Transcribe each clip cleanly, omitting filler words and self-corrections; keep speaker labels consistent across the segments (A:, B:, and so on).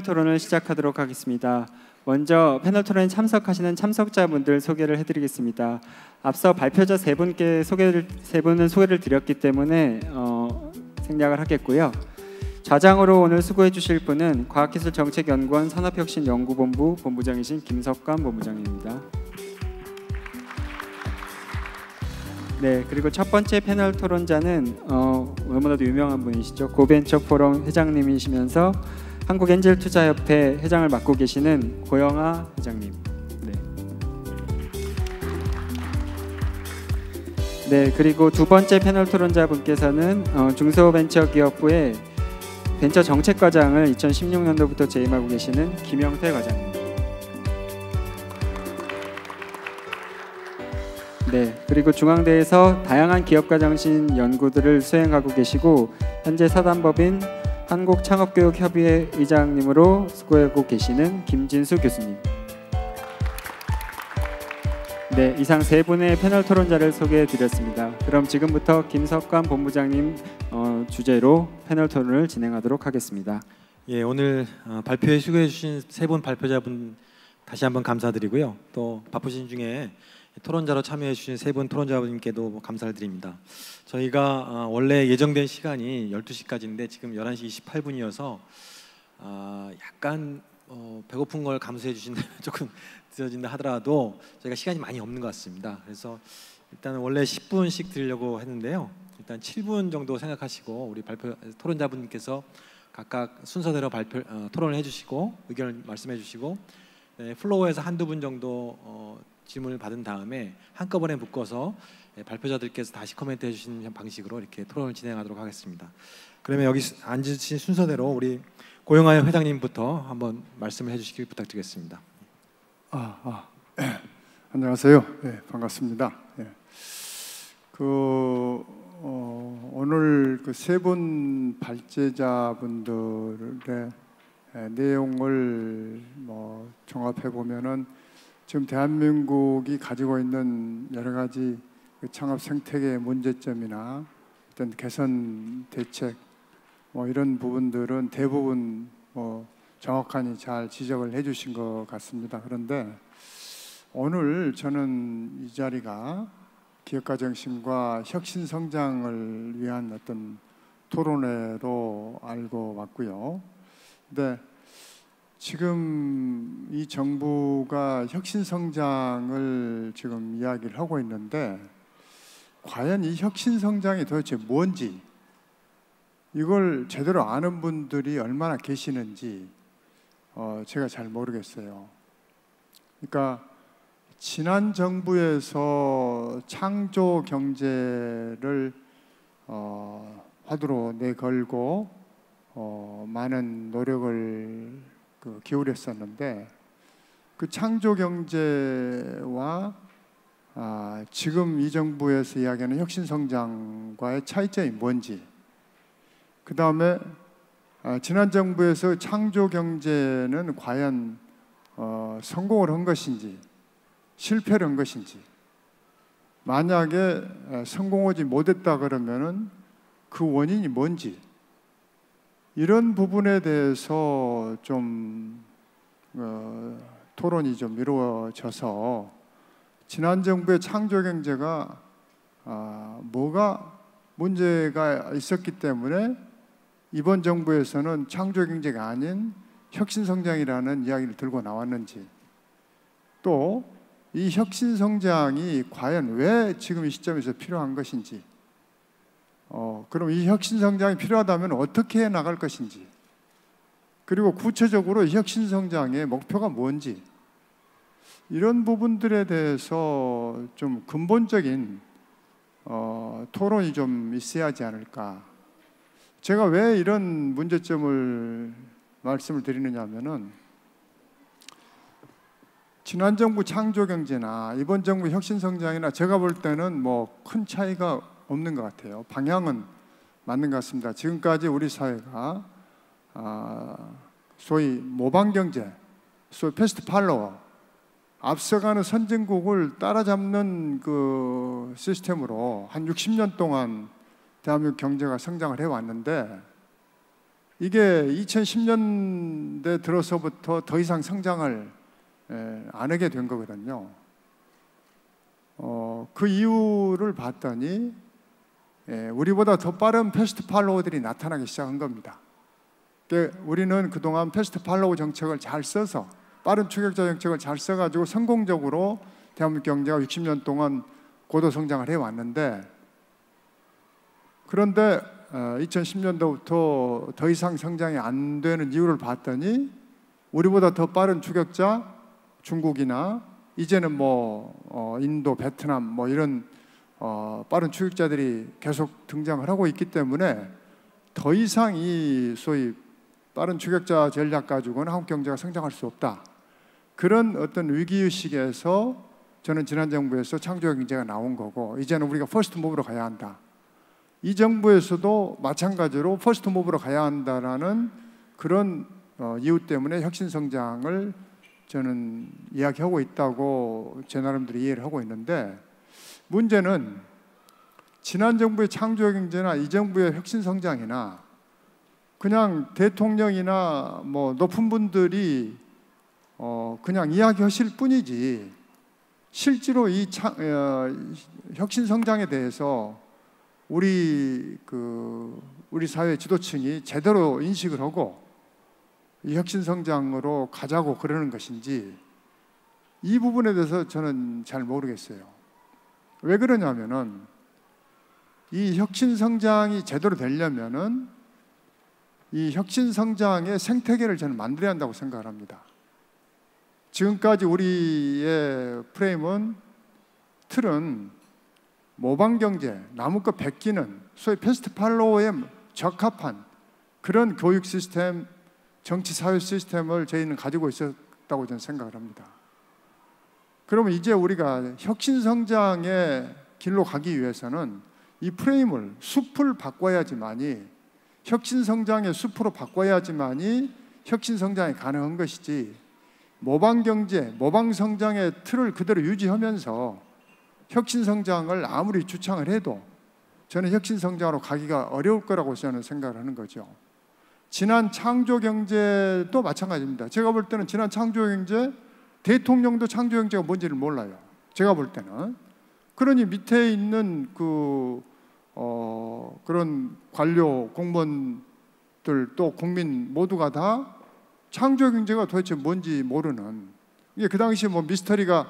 A: 토론을 시작하도록 하겠습니다. 먼저 패널 토론에 참석하시는 참석자분들 소개를 해드리겠습니다. 앞서 발표자 세 분은 소개를 드렸기 때문에 생략을 하겠고요. 좌장으로 오늘 수고해 주실 분은 과학기술정책연구원 산업혁신연구본부 본부장이신 김석관 본부장입니다. 네, 그리고 첫 번째 패널 토론자는 너무나도 유명한 분이시죠. 고벤처포럼 회장님이시면서 한국엔젤투자협회 회장을 맡고 계시는 고영아 회장님. 네, 그리고 두 번째 패널 토론자분께서는 중소벤처기업부의 벤처정책과장을 2016년도부터 재임하고 계시는 김영태 과장입니다. 네, 그리고 중앙대에서 다양한 기업가 정신 연구들을 수행하고 계시고 현재 사단법인 한국창업교육협의회 의장님으로 수고하고 계시는 김진수 교수님. 네, 이상 세 분의 패널 토론자를 소개해드렸습니다. 그럼 지금부터 김석관 본부장님 주제로 패널 토론을 진행하도록 하겠습니다.
B: 예, 오늘 발표에 수고해 주신 세 분 발표자분 다시 한번 감사드리고요. 또 바쁘신 중에 토론자로 참여해 주신 세 분 토론자분께도 감사를 드립니다. 저희가 원래 예정된 시간이 12시까지인데 지금 11시 28분이어서 약간 배고픈 걸 감수해 주신다면 조금 늦어진다 하더라도 저희가 시간이 많이 없는 것 같습니다. 그래서 일단 원래 10분씩 드리려고 했는데요. 일단 7분 정도 생각하시고 우리 토론자분께서 각각 순서대로 토론을 해주시고 의견을 말씀해 주시고 플로어에서 한두 분 정도 질문을 받은 다음에 한꺼번에 묶어서 발표자들께서 다시 코멘트 해주시는 방식으로 이렇게 토론을 진행하도록 하겠습니다. 그러면 여기 앉으신 순서대로 우리 고영아 회장님부터 한번 말씀을 해주시길 부탁드리겠습니다.
C: 안녕하세요. 네, 반갑습니다. 네. 오늘 그 세 분 발제자분들의 내용을 종합해 보면은 지금 대한민국이 가지고 있는 여러 가지 창업 생태계의 문제점이나 어떤 개선 대책 이런 부분들은 대부분 정확하니 잘 지적을 해주신 것 같습니다. 그런데 오늘 저는 이 자리가 기업가 정신과 혁신 성장을 위한 어떤 토론회로 알고 왔고요. 근데 지금 이 정부가 혁신 성장을 지금 이야기를 하고 있는데 과연 이 혁신 성장이 도대체 뭔지 이걸 제대로 아는 분들이 얼마나 계시는지 제가 잘 모르겠어요. 그러니까 지난 정부에서 창조 경제를 화두로 내걸고 많은 노력을 기울였었는데 그 창조 경제와 지금 이 정부에서 이야기하는 혁신 성장과의 차이점이 뭔지, 그 다음에 지난 정부에서 창조 경제는 과연 성공을 한 것인지 실패를 한 것인지, 만약에 성공하지 못했다 그러면은 그 원인이 뭔지, 이런 부분에 대해서 좀 토론이 좀 이루어져서 지난 정부의 창조 경제가 뭐가 문제가 있었기 때문에 이번 정부에서는 창조 경제가 아닌 혁신 성장이라는 이야기를 들고 나왔는지, 또 이 혁신 성장이 과연 왜 지금 이 시점에서 필요한 것인지, 그럼 이 혁신 성장이 필요하다면 어떻게 나갈 것인지, 그리고 구체적으로 혁신 성장의 목표가 뭔지, 이런 부분들에 대해서 좀 근본적인 토론이 좀 있어야 하지 않을까. 제가 왜 이런 문제점을 말씀을 드리느냐 하면은 지난 정부 창조 경제나 이번 정부 혁신 성장이나 제가 볼 때는 큰 차이가 없는 것 같아요. 방향은 맞는 것 같습니다. 지금까지 우리 사회가 소위 모방 경제, 소위 패스트 팔로워, 앞서가는 선진국을 따라잡는 그 시스템으로 한 60년 동안 대한민국 경제가 성장을 해왔는데 이게 2010년대 들어서부터 더 이상 성장을 안 하게 된 거거든요. 그 이유를 봤더니 우리보다 더 빠른 패스트 팔로워들이 나타나기 시작한 겁니다. 우리는 그동안 패스트 팔로워 정책을 잘 써서 빠른 추격자 정책을 잘 써가지고 성공적으로 대한민국 경제가 60년 동안 고도 성장을 해왔는데, 그런데 2010년도부터 더 이상 성장이 안 되는 이유를 봤더니 우리보다 더 빠른 추격자 중국이나 이제는 뭐 인도, 베트남 뭐 이런 빠른 추격자들이 계속 등장을 하고 있기 때문에 더 이상 이 소위 빠른 추격자 전략 가지고는 한국 경제가 성장할 수 없다. 그런 어떤 위기의식에서 저는 지난 정부에서 창조적 경제가 나온 거고, 이제는 우리가 퍼스트 무브로 가야 한다. 이 정부에서도 마찬가지로 퍼스트 무브로 가야 한다라는 그런 이유 때문에 혁신 성장을 저는 이야기하고 있다고 제 나름대로 이해를 하고 있는데, 문제는 지난 정부의 창조적 경제나 이 정부의 혁신 성장이나 그냥 대통령이나 뭐 높은 분들이 그냥 이야기하실 뿐이지, 실제로 이 혁신 성장에 대해서 우리 사회 지도층이 제대로 인식을 하고 이 혁신 성장으로 가자고 그러는 것인지, 이 부분에 대해서 저는 잘 모르겠어요. 왜 그러냐면은 이 혁신 성장이 제대로 되려면은 이 혁신 성장의 생태계를 저는 만들어야 한다고 생각을 합니다. 지금까지 우리의 틀은 모방 경제, 남의 거 베끼는 소위 패스트 팔로워에 적합한 그런 교육 시스템, 정치 사회 시스템을 저희는 가지고 있었다고 저는 생각을 합니다. 그러면 이제 우리가 혁신 성장의 길로 가기 위해서는 이 프레임을, 숲을 바꿔야지만이, 혁신 성장의 숲으로 바꿔야지만이 혁신 성장이 가능한 것이지, 모방 경제, 모방 성장의 틀을 그대로 유지하면서 혁신 성장을 아무리 주창을 해도 저는 혁신 성장으로 가기가 어려울 거라고 저는 생각을 하는 거죠. 지난 창조 경제도 마찬가지입니다. 제가 볼 때는 지난 창조 경제, 대통령도 창조 경제가 뭔지를 몰라요. 제가 볼 때는. 그러니 밑에 있는 그런 관료, 공무원들 또 국민 모두가 다 창조 경제가 도대체 뭔지 모르는, 이게 그 당시에 뭐 미스터리가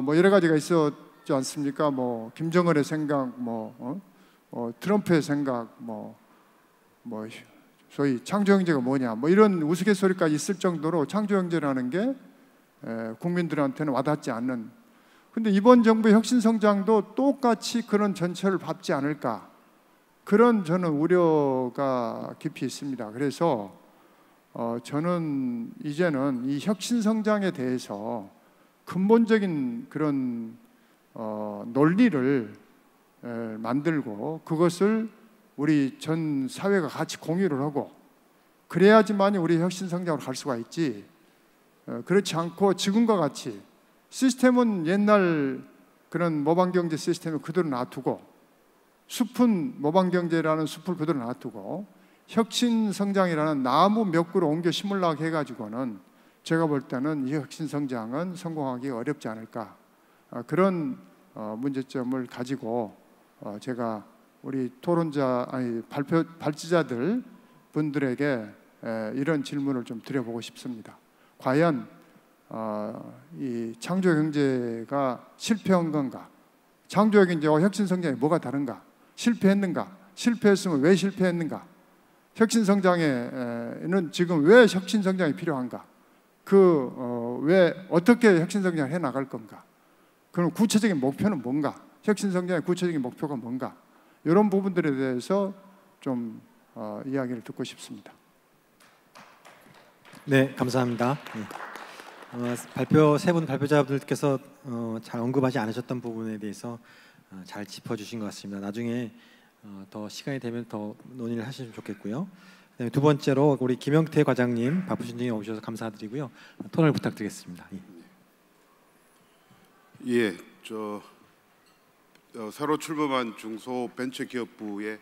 C: 뭐 여러 가지가 있었지 않습니까? 뭐 김정은의 생각, 트럼프의 생각, 소위 창조 경제가 뭐냐, 뭐 이런 우스갯소리까지 있을 정도로 창조 경제라는 게 국민들한테는 와닿지 않는. 근데 이번 정부의 혁신 성장도 똑같이 그런 전철을 밟지 않을까, 그런 저는 우려가 깊이 있습니다. 그래서 저는 이제는 이 혁신 성장에 대해서 근본적인 그런 논리를 만들고 그것을 우리 전 사회가 같이 공유를 하고, 그래야지만 우리 혁신 성장으로 갈 수가 있지, 그렇지 않고 지금과 같이 시스템은 옛날 그런 모방경제 시스템을 그대로 놔두고, 숲은 모방경제라는 숲을 그대로 놔두고 혁신 성장이라는 나무 몇 그루 옮겨 심으려고 해가지고는 제가 볼 때는 이 혁신 성장은 성공하기 어렵지 않을까, 그런 문제점을 가지고 제가 우리 발제자들 분들에게 이런 질문을 좀 드려보고 싶습니다. 과연 이 창조 경제가 실패한 건가? 창조 경제와 혁신 성장이 뭐가 다른가? 실패했는가? 실패했으면 왜 실패했는가? 혁신 성장에는 지금 왜 혁신 성장이 필요한가? 왜 어떻게 혁신 성장을 해 나갈 건가? 그럼 구체적인 목표는 뭔가? 혁신 성장의 구체적인 목표가 뭔가? 이런 부분들에 대해서 좀 이야기를 듣고 싶습니다.
B: 네, 감사합니다. 세 분 발표자분들께서 잘 언급하지 않으셨던 부분에 대해서 잘 짚어주신 것 같습니다. 나중에 더 시간이 되면 더 논의를 하시면 좋겠고요. 두 번째로 우리 김영태 과장님 바쁘신 중에 오셔서 감사드리고요. 토론을 부탁드리겠습니다.
D: 예, 새로 출범한 중소벤처기업부의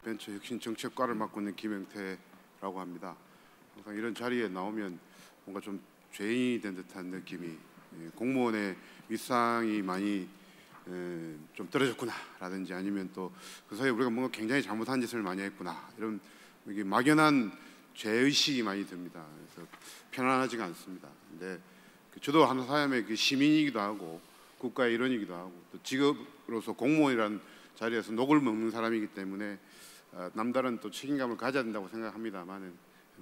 D: 벤처혁신정책과를 맡고 있는 김영태 공무원이라고 합니다. 항상 이런 자리에 나오면 뭔가 좀 죄인이 된 듯한 느낌이, 공무원의 윗상이 많이 좀 떨어졌구나라든지, 아니면 또 그 사이에 우리가 뭔가 굉장히 잘못한 짓을 많이 했구나, 이런 이게 막연한 죄의식이 많이 듭니다. 그래서 편안하지가 않습니다. 근데 저도 한 사람의 그 시민이기도 하고 국가의 일원이기도 하고 또 직업으로서 공무원이라는 자리에서 녹을 먹는 사람이기 때문에 남다른 또 책임감을 가져야 된다고 생각합니다만은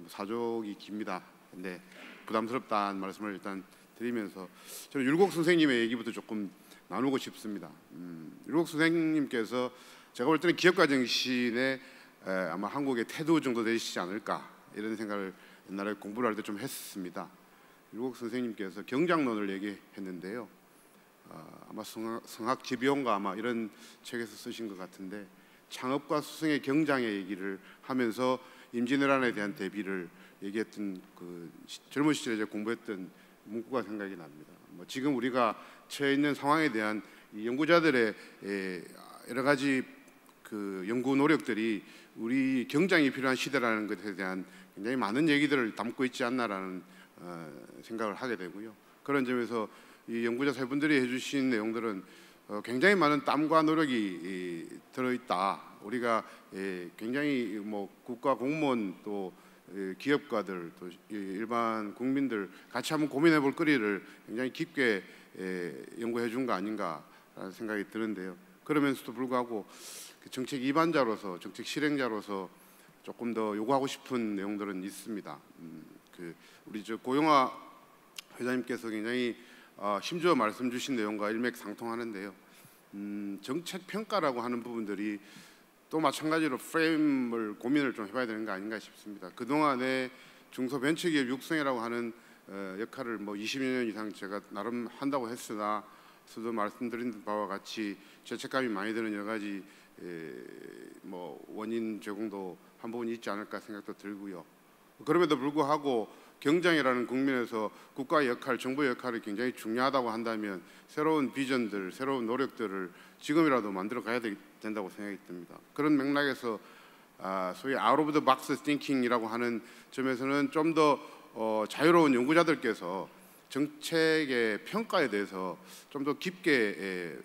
D: 사족이 깁니다. 근데 부담스럽다는 말씀을 일단 드리면서 저는 율곡 선생님의 얘기부터 조금 나누고 싶습니다. 율곡 선생님께서 제가 볼 때는 기업가 정신에 아마 한국의 태도 정도 되시지 않을까, 이런 생각을 옛날에 공부를 할 때 좀 했습니다. 율곡 선생님께서 경장론을 얘기했는데요. 아마 성학지비용가 아마 이런 책에서 쓰신 것 같은데, 창업과 수승의 경장의 얘기를 하면서 임진왜란에 대한 대비를 얘기했던 그 젊은 시절에 제가 공부했던 문구가 생각이 납니다. 지금 우리가 처해 있는 상황에 대한 이 연구자들의 여러 가지 그 연구 노력들이 우리 경장이 필요한 시대라는 것에 대한 굉장히 많은 얘기들을 담고 있지 않나라는 생각을 하게 되고요. 그런 점에서 이 연구자 세 분들이 해주신 내용들은 굉장히 많은 땀과 노력이 들어있다. 우리가 굉장히 뭐 국가 공무원 또 기업가들 또 일반 국민들 같이 한번 고민해 볼 거리를 굉장히 깊게 연구해 준 거 아닌가라는 생각이 드는데요. 그러면서도 불구하고 정책 위반자로서 정책 실행자로서 조금 더 요구하고 싶은 내용들은 있습니다. 우리 고용화 회장님께서 굉장히 심지어 말씀 주신 내용과 일맥상통하는데요. 정책 평가라고 하는 부분들이 또 마찬가지로 프레임을 고민을 좀 해봐야 되는 거 아닌가 싶습니다. 그동안에 중소벤처기업 육성이라고 하는 역할을 뭐 20여 년 이상 제가 나름 한다고 했으나 저도 말씀드린 바와 같이 죄책감이 많이 드는 여러 가지 뭐 원인 제공도 한 부분이 있지 않을까 생각도 들고요. 그럼에도 불구하고 경장이라는 국면에서 국가의 역할, 정부의 역할이 굉장히 중요하다고 한다면 새로운 비전들, 새로운 노력들을 지금이라도 만들어 가야 된다고 생각이 듭니다. 그런 맥락에서 소위 out of the box thinking이라고 하는 점에서는 좀 더 자유로운 연구자들께서 정책의 평가에 대해서 좀 더 깊게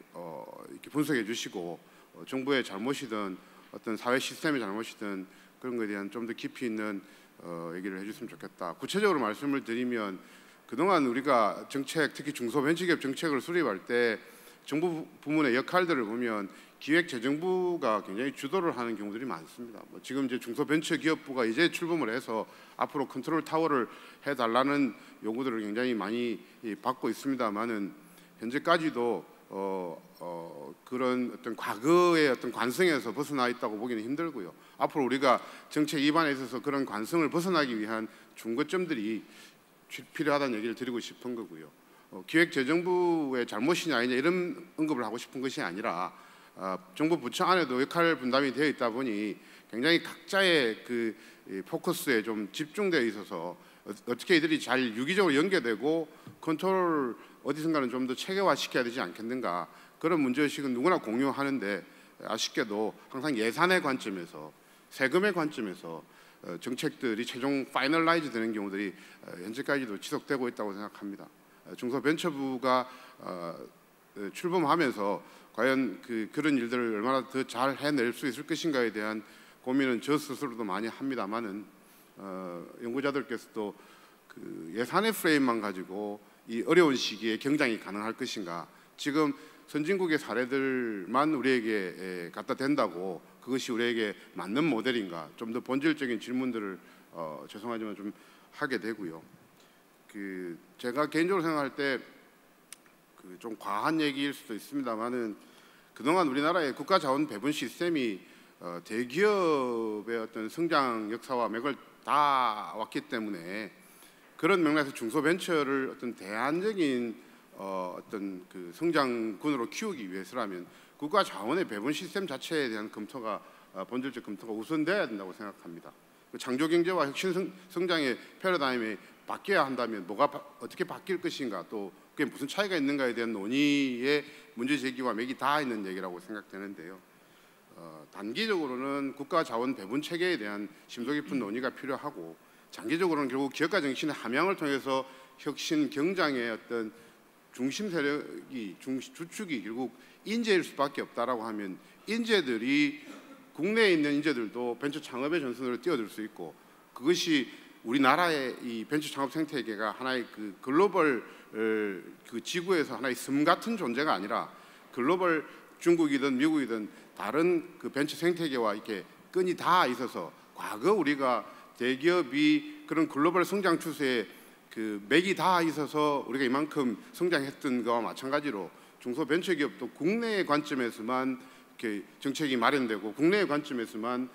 D: 이렇게 분석해 주시고 정부의 잘못이든 어떤 사회 시스템의 잘못이든 그런 것에 대한 좀 더 깊이 있는 얘기를 해줬으면 좋겠다. 구체적으로 말씀을 드리면 그동안 우리가 정책, 특히 중소벤처기업 정책을 수립할 때 정부 부문의 역할들을 보면 기획재정부가 굉장히 주도를 하는 경우들이 많습니다. 지금 이제 중소벤처기업부가 이제 출범을 해서 앞으로 컨트롤 타워를 해달라는 요구들을 굉장히 많이 받고 있습니다만은 현재까지도 그런 어떤 과거의 어떤 관성에서 벗어나 있다고 보기는 힘들고요. 앞으로 우리가 정책 위반에 있어서 그런 관성을 벗어나기 위한 중거점들이 필요하다는 얘기를 드리고 싶은 거고요. 기획재정부의 잘못이냐 아니냐 이런 언급을 하고 싶은 것이 아니라 정부 부처 안에도 역할 분담이 되어 있다 보니 굉장히 각자의 그 포커스에 좀 집중되어 있어서 어떻게 이들이 잘 유기적으로 연계되고 컨트롤 어디선가는 좀 더 체계화시켜야 되지 않겠는가, 그런 문제의식은 누구나 공유하는데 아쉽게도 항상 예산의 관점에서 세금의 관점에서 정책들이 최종 파이널라이즈 되는 경우들이 현재까지도 지속되고 있다고 생각합니다. 중소벤처부가 출범하면서 과연 그런 일들을 얼마나 더 잘 해낼 수 있을 것인가에 대한 고민은 저 스스로도 많이 합니다만은 연구자들께서도 그 예산의 프레임만 가지고 이 어려운 시기에 경장이 가능할 것인가, 지금 선진국의 사례들만 우리에게 갖다 댄다고 그것이 우리에게 맞는 모델인가, 좀 더 본질적인 질문들을 죄송하지만 좀 하게 되고요. 제가 개인적으로 생각할 때 좀 과한 얘기일 수도 있습니다만은 그동안 우리나라의 국가 자원 배분 시스템이 대기업의 어떤 성장 역사와 맥을 다 왔기 때문에 그런 맥락에서 중소벤처를 어떤 대안적인 어떤 그 성장군으로 키우기 위해서라면 국가 자원의 배분 시스템 자체에 대한 검토가 본질적 검토가 우선돼야 된다고 생각합니다. 창조 경제와 혁신 성장의 패러다임이 바뀌어야 한다면 뭐가 어떻게 바뀔 것인가, 또 그게 무슨 차이가 있는가에 대한 논의의 문제 제기와 맥이 다 있는 얘기라고 생각되는데요. 단기적으로는 국가 자원 배분 체계에 대한 심도 깊은 논의가 필요하고 장기적으로는 결국 기업가 정신의 함양을 통해서 혁신 경장의 어떤 중심 세력이 주축이 결국 인재일 수밖에 없다라고 하면 인재들이 국내에 있는 인재들도 벤처 창업의 전선으로 뛰어들 수 있고 그것이 우리나라의 이 벤처 창업 생태계가 하나의 그 글로벌 그 지구에서 하나의 섬 같은 존재가 아니라 글로벌 중국이든 미국이든 다른 그 벤처 생태계와 이렇게 끈이 다 있어서 과거 우리가 대기업이 그런 글로벌 성장 추세에 그 맥이 다 있어서 우리가 이만큼 성장했던 거와 마찬가지로 중소벤처기업도 국내의 관점에서만 이렇게 정책이 마련되고 국내의 관점에서만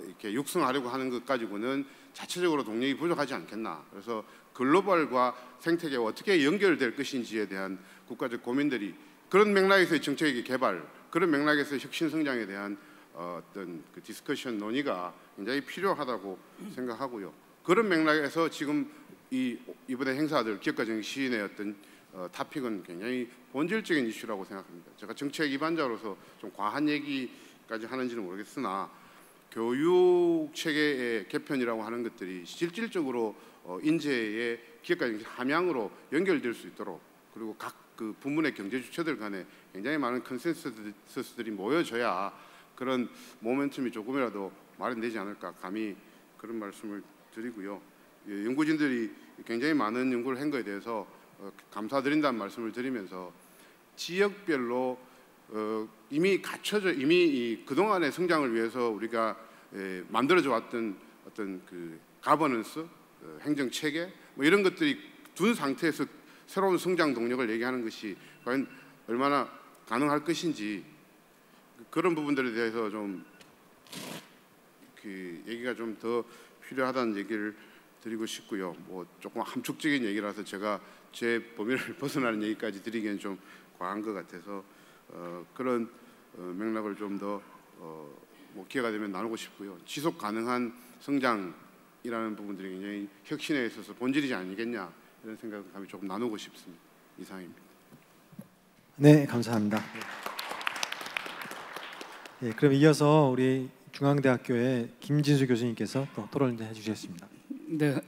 D: 이렇게 육성하려고 하는 것 가지고는 자체적으로 동력이 부족하지 않겠나. 그래서 글로벌과 생태계가 어떻게 연결될 것인지에 대한 국가적 고민들이 그런 맥락에서의 정책의 개발, 그런 맥락에서의 혁신 성장에 대한 어떤 그 디스커션 논의가 굉장히 필요하다고 생각하고요. 그런 맥락에서 지금 이번에 행사들 기업가 정신의 어떤 타픽은 굉장히 본질적인 이슈라고 생각합니다. 제가 정책 입안자로서 좀 과한 얘기까지 하는지는 모르겠으나 교육 체계의 개편이라고 하는 것들이 실질적으로 인재의 기업가 정신 함양으로 연결될 수 있도록 그리고 각 그 부문의 경제 주체들 간에 굉장히 많은 컨센서스들이 모여져야 그런 모멘텀이 조금이라도 마련되지 않을까 감히 그런 말씀을 드리고요. 연구진들이 굉장히 많은 연구를 한 거에 대해서 감사드린다는 말씀을 드리면서 지역별로 이미 갖춰져 이미 그동안의 성장을 위해서 우리가 만들어져 왔던 어떤 그 가버넌스, 행정 체계 뭐 이런 것들이 둔 상태에서 새로운 성장 동력을 얘기하는 것이 과연 얼마나 가능할 것인지 그런 부분들에 대해서 좀 그 얘기가 좀 더 필요하다는 얘기를 드리고 싶고요. 뭐 조금 함축적인 얘기라서 제가 제 범위를 벗어나는 얘기까지 드리기엔 좀 과한 것 같아서 그런 맥락을 좀 더 뭐 기회가 되면 나누고 싶고요. 지속 가능한 성장이라는 부분들이 굉장히 혁신에 있어서 본질이지 아니겠냐 이런 생각을 감히 조금 나누고 싶습니다. 이상입니다.
B: 네, 감사합니다. 네, 그럼 이어서 우리 중앙대학교의 김진수 교수님께서 또 토론을 해주시겠습니다.
E: 네,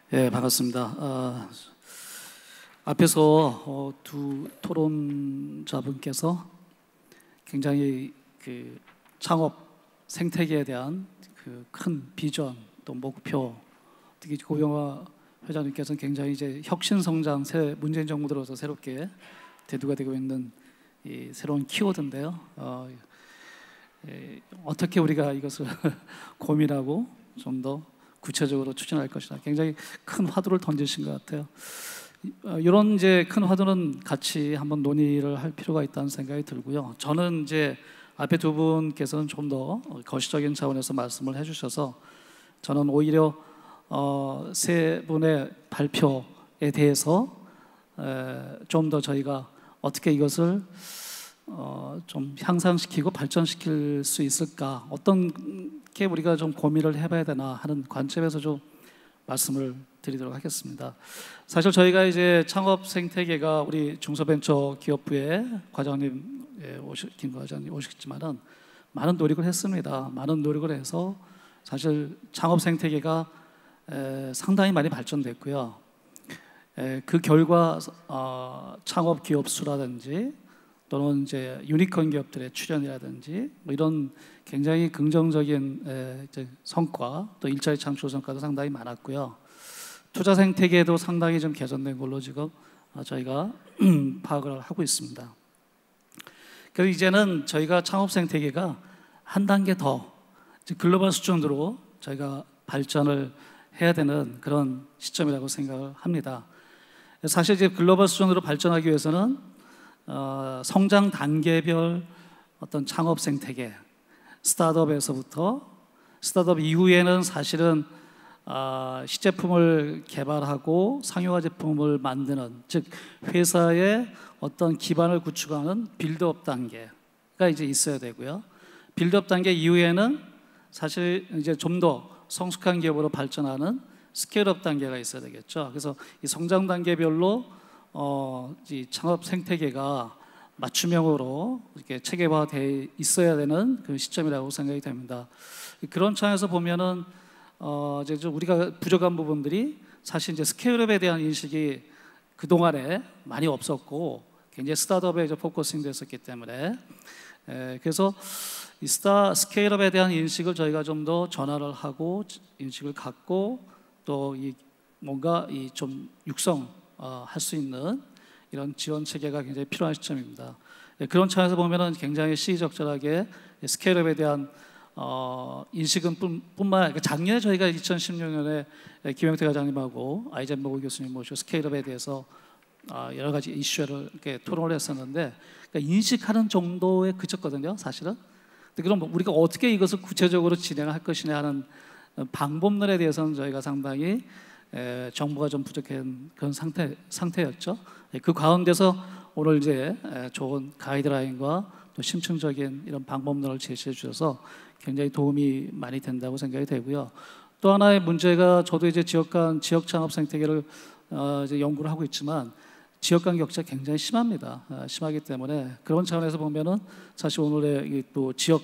E: 네 반갑습니다. 앞에서 두 토론자분께서 굉장히 그 창업 생태계에 대한 그 큰 비전 또 목표, 특히 고병화 회장님께서는 굉장히 이제 혁신 성장 새 문재인 정부 들어서 새롭게 대두가 되고 있는 이 새로운 키워드인데요. 어떻게 우리가 이것을 고민하고 좀 더 구체적으로 추진할 것이다. 굉장히 큰 화두를 던지신 것 같아요. 이런 이제 큰 화두는 같이 한번 논의를 할 필요가 있다는 생각이 들고요. 저는 이제 앞에 두 분께서는 좀 더 거시적인 차원에서 말씀을 해주셔서 저는 오히려 세 분의 발표에 대해서 좀 더 저희가 어떻게 이것을 좀 향상시키고 발전시킬 수 있을까, 어떤 게 우리가 좀 고민을 해봐야 되나 하는 관점에서 좀 말씀을 드리도록 하겠습니다. 사실 저희가 이제 창업 생태계가 우리 중소벤처기업부의 과장님 김 과장님 오셨지만은 많은 노력을 했습니다. 많은 노력을 해서 사실 창업 생태계가 상당히 많이 발전됐고요. 그 결과 창업 기업 수라든지 또는 이제 유니콘 기업들의 출현이라든지 뭐 이런 굉장히 긍정적인 이제 성과 또 일자리 창출 성과도 상당히 많았고요. 투자 생태계도 상당히 좀 개선된 걸로 지금 저희가 파악을 하고 있습니다. 그래서 이제는 저희가 창업 생태계가 한 단계 더 글로벌 수준으로 저희가 발전을 해야 되는 그런 시점이라고 생각을 합니다. 사실 이제 글로벌 수준으로 발전하기 위해서는 성장 단계별 어떤 창업 생태계, 스타트업에서부터 스타트업 이후에는 사실은 시제품을 개발하고 상용화 제품을 만드는, 즉 회사의 어떤 기반을 구축하는 빌드업 단계가 이제 있어야 되고요. 빌드업 단계 이후에는 사실 이제 좀 더 성숙한 기업으로 발전하는 스케일업 단계가 있어야 되겠죠. 그래서 이 성장 단계별로 이 창업 생태계가 맞춤형으로 이렇게 체계화되어 있어야 되는 그 시점이라고 생각이 됩니다. 그런 차원에서 보면은 이제 좀 우리가 부족한 부분들이 사실 이제 스케일업에 대한 인식이 그 동안에 많이 없었고 굉장히 스타트업에 이제 포커싱 됐었기 때문에 그래서 이 스케일업에 대한 인식을 저희가 좀 더 전환을 하고 인식을 갖고 또 이 뭔가 이 좀 육성할 수 있는 이런 지원 체계가 굉장히 필요한 시점입니다. 그런 차원에서 보면은 굉장히 시의적절하게 스케일업에 대한 인식은 뿐만 아니라 작년에 저희가 2016년에 김영태 과장님하고 아이젠버그 교수님 모시고 스케일업에 대해서 여러 가지 이슈를 이렇게 토론을 했었는데 그러니까 인식하는 정도에 그쳤거든요, 사실은. 근데 그럼 우리가 어떻게 이것을 구체적으로 진행할 것이냐 하는 방법론에 대해서는 저희가 상당히 정보가 좀 부족한 그런 상태였죠. 그 가운데서 오늘 이제 좋은 가이드라인과 또 심층적인 이런 방법론을 제시해 주셔서 굉장히 도움이 많이 된다고 생각이 되고요. 또 하나의 문제가 저도 이제 지역 간 지역 창업 생태계를 이제 연구를 하고 있지만 지역 간 격차 굉장히 심합니다. 심하기 때문에 그런 차원에서 보면은 사실 오늘의 또 지역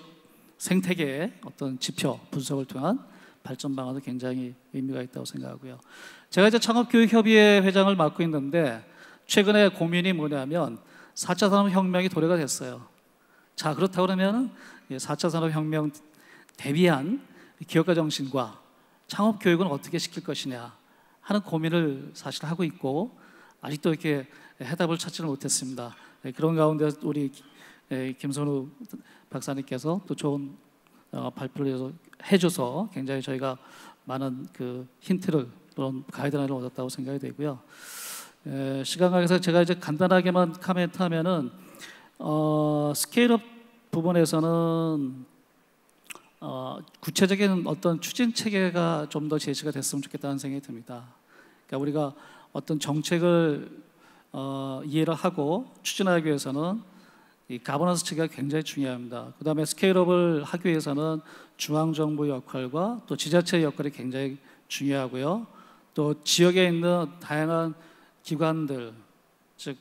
E: 생태계의 어떤 지표 분석을 통한 발전 방안도 굉장히 의미가 있다고 생각하고요. 제가 이제 창업교육협의회 회장을 맡고 있는데 최근에 고민이 뭐냐면 4차 산업혁명이 도래가 됐어요. 자, 그렇다고 그러면 4차 산업혁명 대비한 기업가 정신과 창업교육은 어떻게 시킬 것이냐 하는 고민을 사실 하고 있고 아직도 이렇게 해답을 찾지는 못했습니다. 그런 가운데 우리 김선우 박사님께서 또 좋은 발표를 해줘서 굉장히 저희가 많은 그 힌트를 또는 가이드라인을 얻었다고 생각이 되고요. 시간 관계에서 제가 이제 간단하게만 코멘트하면은 스케일업 부분에서는 구체적인 어떤 추진 체계가 좀 더 제시가 됐으면 좋겠다는 생각이 듭니다. 그러니까 우리가 어떤 정책을 이해를 하고 추진하기 위해서는 이 가버넌스 체계가 굉장히 중요합니다. 그 다음에 스케일업을 하기 위해서는 중앙정부 역할과 또 지자체의 역할이 굉장히 중요하고요. 또 지역에 있는 다양한 기관들, 즉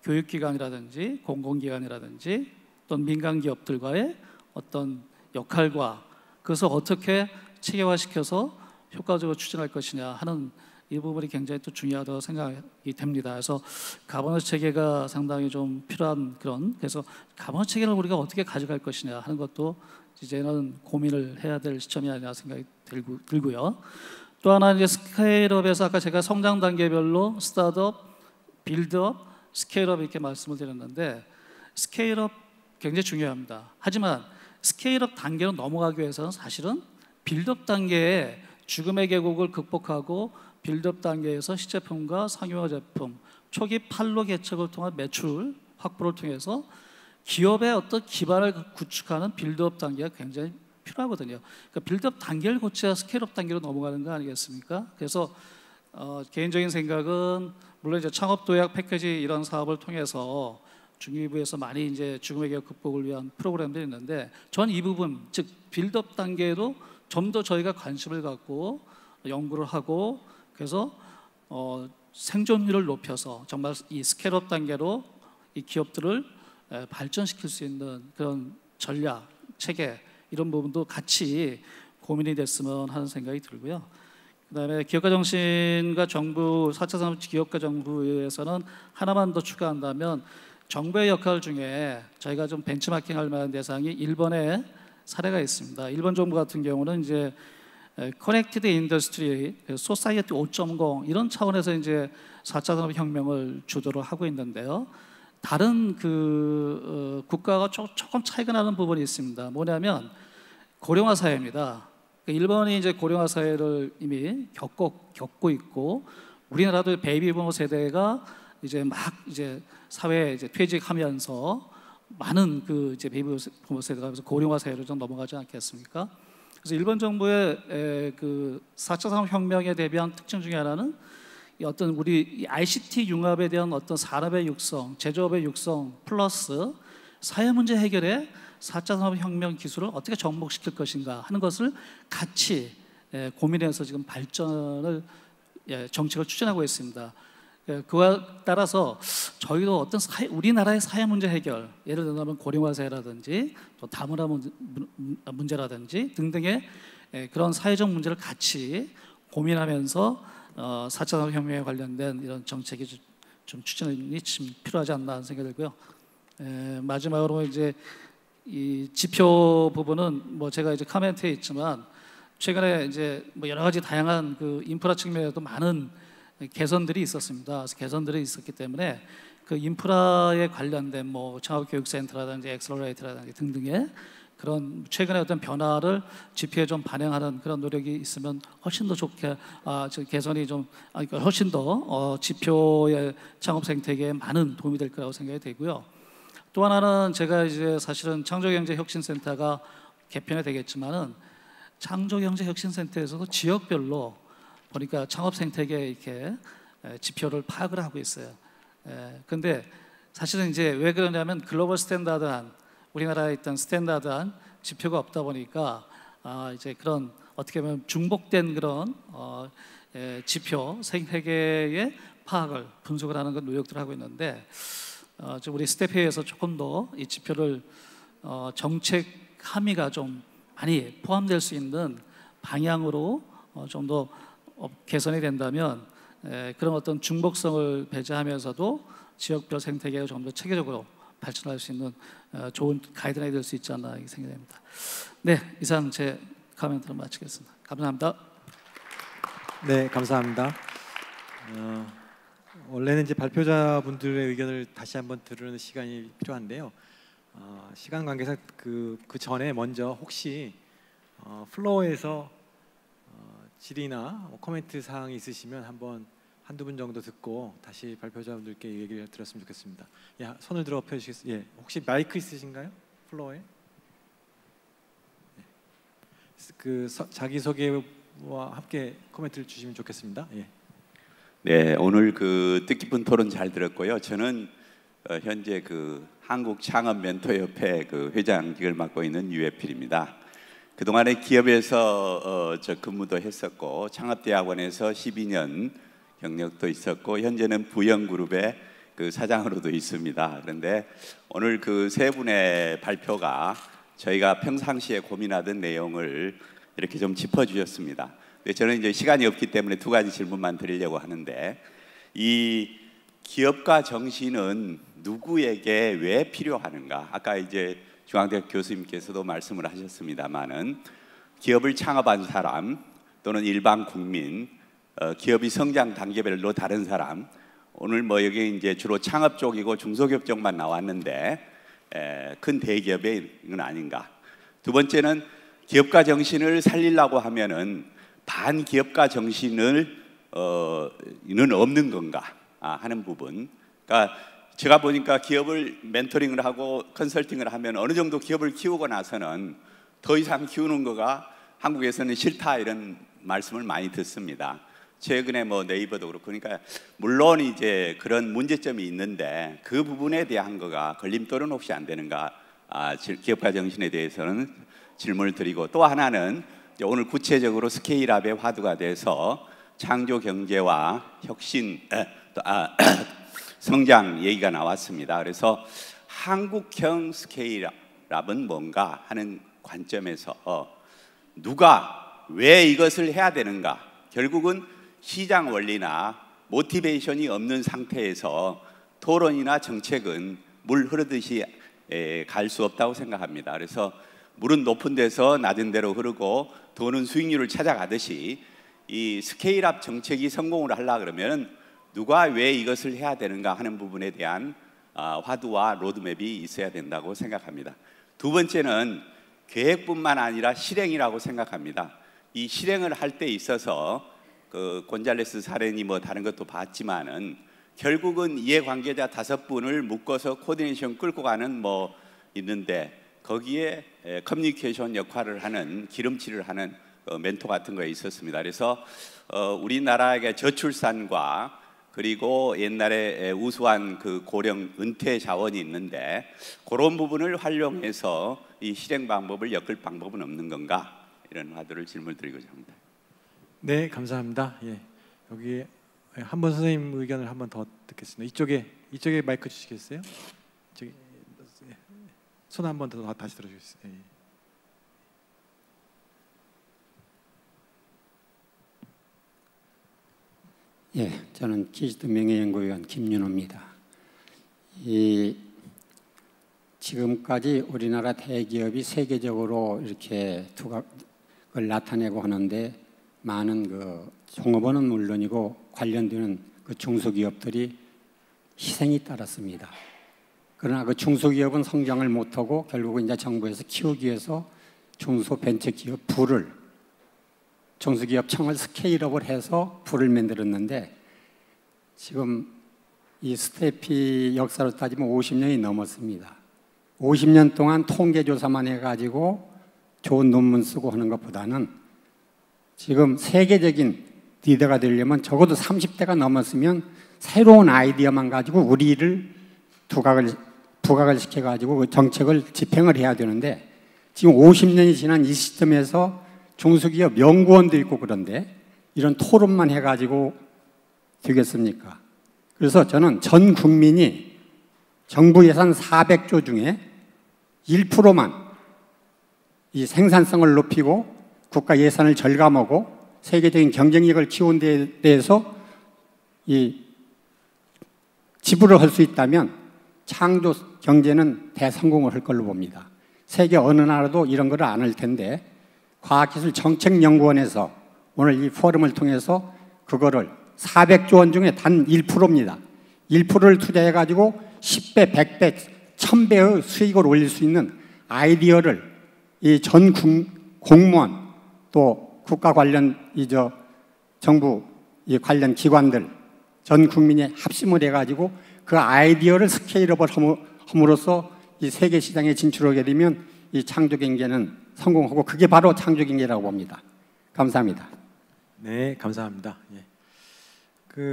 E: 교육기관이라든지 공공기관이라든지 또 민간기업들과의 어떤 역할과 그것을 어떻게 체계화시켜서 효과적으로 추진할 것이냐 하는 이 부분이 굉장히 또 중요하다고 생각이 됩니다. 그래서 가버넌스 체계가 상당히 좀 필요한 그래서 가버넌스 체계를 우리가 어떻게 가져갈 것이냐 하는 것도 이제는 고민을 해야 될 시점이 아니라 생각이 들고요. 또 하나 이제 스케일업에서 아까 제가 성장 단계별로 스타트업, 빌드업, 스케일업 이렇게 말씀을 드렸는데 스케일업 굉장히 중요합니다. 하지만 스케일업 단계로 넘어가기 위해서는 사실은 빌드업 단계에 죽음의 계곡을 극복하고 빌드업 단계에서 시제품과 상용화 제품, 초기 판로 개척을 통한 매출 확보를 통해서 기업의 어떤 기반을 구축하는 빌드업 단계가 굉장히 필요하거든요. 그러니까 빌드업 단계를 거쳐야 스케일업 단계로 넘어가는 거 아니겠습니까? 그래서 개인적인 생각은 물론 이제 창업 도약 패키지 이런 사업을 통해서 중위부에서 많이 이제 죽음의 계곡 극복을 위한 프로그램들이 있는데 전 이 부분 즉 빌드업 단계에도 좀 더 저희가 관심을 갖고 연구를 하고 그래서 생존율을 높여서 정말 이 스케일업 단계로 이 기업들을 발전시킬 수 있는 그런 전략, 체계 이런 부분도 같이 고민이 됐으면 하는 생각이 들고요. 그다음에 기업가 정신과 정부 4차 산업 기업가 정부에서는 하나만 더 추가한다면 정부의 역할 중에 저희가 좀 벤치마킹할 만한 대상이 일본의 사례가 있습니다. 일본 정부 같은 경우는 이제 커넥티드 인더스트리, 소사이어티 5.0 이런 차원에서 이제 4차 산업혁명을 주도를 하고 있는데요. 다른 그 국가가 조금 차이가 나는 부분이 있습니다. 뭐냐면 고령화 사회입니다. 일본이 이제 고령화 사회를 이미 겪고 있고 우리나라도 베이비부모 세대가 이제 막 이제 사회에 이제 퇴직하면서 많은 그 이제 베이비부모 세대가 고령화 사회로 좀 넘어가지 않겠습니까? 그래서 일본 정부의 그 4차 산업혁명에 대비한 특징 중에 하나는 어떤 우리 ICT 융합에 대한 어떤 산업의 육성, 제조업의 육성 플러스 사회 문제 해결에 4차 산업혁명 기술을 어떻게 접목시킬 것인가 하는 것을 같이 고민해서 지금 발전을 정책을 추진하고 있습니다. 그와 따라서 저희도 어떤 우리나라의 사회 문제 해결, 예를 들면 고령화사회라든지 또 다문화 문제라든지 등등의 그런 사회적 문제를 같이 고민하면서 4차 산업혁명에 관련된 이런 정책이 좀 추진이 좀 필요하지 않나 하는 생각이 들고요. 마지막으로 이제 이 지표 부분은 뭐 제가 이제 코멘트에 있지만 최근에 이제 뭐 여러 가지 다양한 그 인프라 측면에도 많은 개선들이 있었습니다. 그래서 개선들이 있었기 때문에 그 인프라에 관련된 뭐 창업교육센터라든지 엑셀러레이터라든지 등등의 그런 최근의 어떤 변화를 지표에 좀 반영하는 그런 노력이 있으면 훨씬 더 좋게 개선이 좀 훨씬 더 지표의 창업 생태계에 많은 도움이 될 거라고 생각이 되고요. 또 하나는 제가 이제 사실은 창조경제혁신센터가 개편이 되겠지만은 창조경제혁신센터에서도 지역별로 보니까 창업 생태계 이렇게 지표를 파악을 하고 있어요. 근데 사실은 이제 왜 그러냐면 글로벌 스탠다드한 우리나라에 있던 스탠다드한 지표가 없다 보니까 이제 그런 어떻게 보면 중복된 그런 지표 생태계의 파악을 분석을 하는 그 노력들을 하고 있는데 우리 스태프회에서 조금 더 이 지표를 정책 함의가 좀 많이 포함될 수 있는 방향으로 좀 더 개선이 된다면 그런 어떤 중복성을 배제하면서도 지역별 생태계가 좀 더 체계적으로 발전할 수 있는 좋은 가이드라인이 될 수 있지 않나 이렇게 생각됩니다. 네, 이상 제 코멘트를 마치겠습니다. 감사합니다.
B: 네, 감사합니다. 원래는 이제 발표자분들의 의견을 다시 한번 들으는 시간이 필요한데요. 시간 관계상 그 전에 먼저 혹시 플로어에서 질의나 코멘트 사항이 있으시면 한두 분 정도 듣고 다시 발표자분들께 얘기를 들었으면 좋겠습니다. 예, 손을 들어 펴주시겠어요? 예, 혹시 마이크 있으신가요? 플로어에? 예. 그 자기 소개와 함께 코멘트를 주시면 좋겠습니다. 예.
F: 네, 오늘 그 뜻깊은 토론 잘 들었고요. 저는 현재 그 한국창업멘토협회 그 회장직을 맡고 있는 유해필입니다. 그동안에 기업에서 저 근무도 했었고 창업대학원에서 12년 경력도 있었고 현재는 부영그룹의 그 사장으로도 있습니다. 그런데 오늘 그 세 분의 발표가 저희가 평상시에 고민하던 내용을 이렇게 좀 짚어주셨습니다. 저는 이제 시간이 없기 때문에 두 가지 질문만 드리려고 하는데 이 기업가 정신은 누구에게 왜 필요하는가? 아까 이제 중앙대학 교수님께서도 말씀을 하셨습니다만은 기업을 창업한 사람 또는 일반 국민, 기업이 성장 단계별로 다른 사람, 오늘 뭐 여기 이제 주로 창업 쪽이고 중소기업 쪽만 나왔는데 큰 대기업의 이건 아닌가? 두 번째는 기업가 정신을 살리려고 하면은 반기업가 정신을 는 없는 건가 하는 부분. 그러니까 제가 보니까 기업을 멘토링을 하고 컨설팅을 하면 어느 정도 기업을 키우고 나서는 더 이상 키우는 거가 한국에서는 싫다 이런 말씀을 많이 듣습니다. 최근에 뭐 네이버도 그렇고 그러니까 물론 이제 그런 문제점이 있는데 그 부분에 대한 거가 걸림돌은 혹시 안 되는가? 기업가 정신에 대해서는 질문을 드리고 또 하나는 오늘 구체적으로 스케일업의 화두가 돼서 창조 경제와 혁신, 성장 얘기가 나왔습니다. 그래서 한국형 스케일업은 뭔가 하는 관점에서 누가 왜 이것을 해야 되는가? 결국은 시장 원리나 모티베이션이 없는 상태에서 토론이나 정책은 물 흐르듯이 갈 수 없다고 생각합니다. 그래서 물은 높은 데서 낮은 데로 흐르고 돈은 수익률을 찾아가듯이 이 스케일업 정책이 성공을 하려고 그러면 누가 왜 이것을 해야 되는가 하는 부분에 대한 화두와 로드맵이 있어야 된다고 생각합니다. 두 번째는 계획뿐만 아니라 실행이라고 생각합니다. 이 실행을 할 때 있어서 그 곤잘레스 사례니 뭐 다른 것도 봤지만은 결국은 이해관계자 5분을 묶어서 코디네이션 끌고 가는 뭐 있는데 거기에 커뮤니케이션 역할을 하는 기름칠을 하는 멘토 같은 거에 있었습니다. 그래서 우리나라의 저출산과 그리고 옛날에 우수한 그 고령 은퇴 자원이 있는데 그런 부분을 활용해서 이 실행 방법을 엮을 방법은 없는 건가? 이런 화두를 질문드리고자 합니다.
B: 네, 감사합니다. 예, 여기 한 번 선생님 의견을 한 번 더 듣겠습니다. 이쪽에 마이크 주시겠어요? 저기 손 한 번 더 다시 들어주세요.
G: 예, 저는 키즈드 명예연구위원 김윤호입니다. 지금까지 우리나라 대기업이 세계적으로 이렇게 두각을 나타내고 하는데 많은 그 종업원은 물론이고 관련되는 그 중소기업들이 희생이 따랐습니다. 그러나 그 중소기업은 성장을 못하고 결국은 이제 정부에서 키우기 위해서 중소벤처기업 부를 중소기업청을 스케일업을 해서 부를 만들었는데 지금 이 스태피 역사로 따지면 50년이 넘었습니다. 50년 동안 통계조사만 해가지고 좋은 논문 쓰고 하는 것보다는 지금 세계적인 리더가 되려면 적어도 30대가 넘었으면 새로운 아이디어만 가지고 우리를 부각을 시켜가지고 그 정책을 집행을 해야 되는데 지금 50년이 지난 이 시점에서 중소기업 연구원도 있고 그런데 이런 토론만 해가지고 되겠습니까? 그래서 저는 전 국민이 정부 예산 400조 중에 1%만 이 생산성을 높이고 국가 예산을 절감하고 세계적인 경쟁력을 키우는 데 대해서 이 지불을 할 수 있다면 창조 경제는 대성공을 할 걸로 봅니다. 세계 어느 나라도 이런 걸 안 할 텐데 과학기술정책연구원에서 오늘 이 포럼을 통해서 그거를 400조 원 중에 단 1%입니다. 1%를 투자해가지고 10배, 100배, 1000배의 수익을 올릴 수 있는 아이디어를 이 전 공무원 또 국가 관련 정부 이 관련 기관들 전 국민이 합심을 해가지고 그 아이디어를 스케일업을 함으로써 이 세계 시장에 진출하게 되면 이 창조 경제는 성공하고 그게 바로 창조 경제라고 봅니다. 감사합니다.
B: 네, 감사합니다. 예.